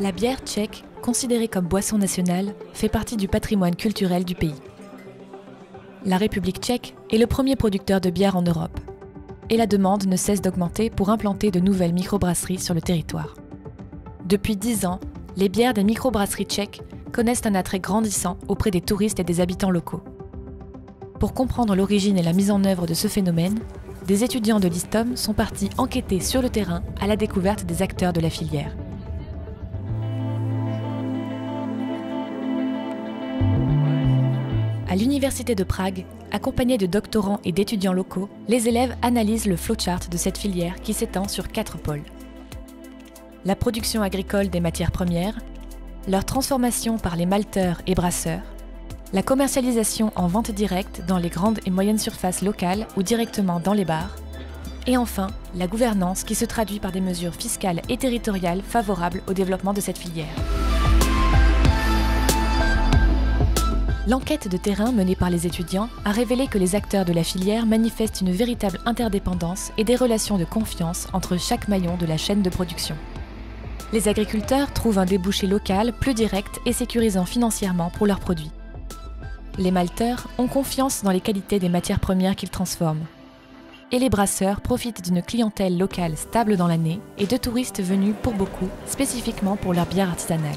La bière tchèque, considérée comme boisson nationale, fait partie du patrimoine culturel du pays. La République tchèque est le premier producteur de bière en Europe. Et la demande ne cesse d'augmenter pour implanter de nouvelles microbrasseries sur le territoire. Depuis 10 ans, les bières des microbrasseries tchèques connaissent un attrait grandissant auprès des touristes et des habitants locaux. Pour comprendre l'origine et la mise en œuvre de ce phénomène, des étudiants de l'ISTOM sont partis enquêter sur le terrain à la découverte des acteurs de la filière. À l'Université de Prague, accompagnés de doctorants et d'étudiants locaux, les élèves analysent le flowchart de cette filière qui s'étend sur 4 pôles. La production agricole des matières premières, leur transformation par les malteurs et brasseurs, la commercialisation en vente directe dans les grandes et moyennes surfaces locales ou directement dans les bars, et enfin, la gouvernance qui se traduit par des mesures fiscales et territoriales favorables au développement de cette filière. L'enquête de terrain menée par les étudiants a révélé que les acteurs de la filière manifestent une véritable interdépendance et des relations de confiance entre chaque maillon de la chaîne de production. Les agriculteurs trouvent un débouché local plus direct et sécurisant financièrement pour leurs produits. Les malteurs ont confiance dans les qualités des matières premières qu'ils transforment. Et les brasseurs profitent d'une clientèle locale stable dans l'année et de touristes venus pour beaucoup, spécifiquement pour leur bière artisanale.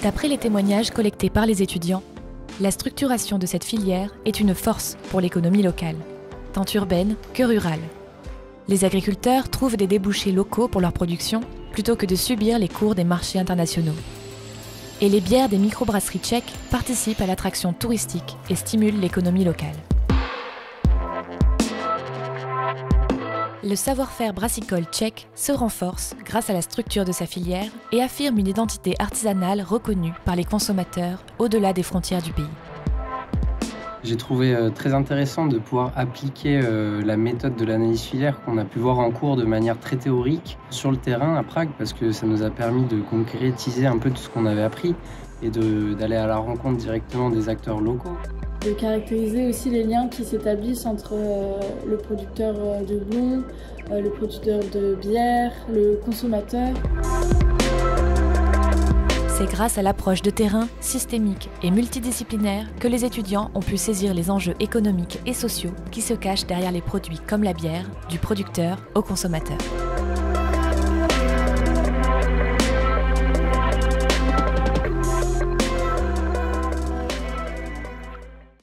D'après les témoignages collectés par les étudiants, la structuration de cette filière est une force pour l'économie locale, tant urbaine que rurale. Les agriculteurs trouvent des débouchés locaux pour leur production plutôt que de subir les cours des marchés internationaux. Et les bières des microbrasseries tchèques participent à l'attraction touristique et stimulent l'économie locale. Le savoir-faire brassicole tchèque se renforce grâce à la structure de sa filière et affirme une identité artisanale reconnue par les consommateurs au-delà des frontières du pays. J'ai trouvé très intéressant de pouvoir appliquer la méthode de l'analyse filière qu'on a pu voir en cours de manière très théorique sur le terrain à Prague, parce que ça nous a permis de concrétiser un peu tout ce qu'on avait appris et d'aller à la rencontre directement des acteurs locaux. De caractériser aussi les liens qui s'établissent entre le producteur de blond, le producteur de bière, le consommateur. C'est grâce à l'approche de terrain systémique et multidisciplinaire que les étudiants ont pu saisir les enjeux économiques et sociaux qui se cachent derrière les produits comme la bière, du producteur au consommateur.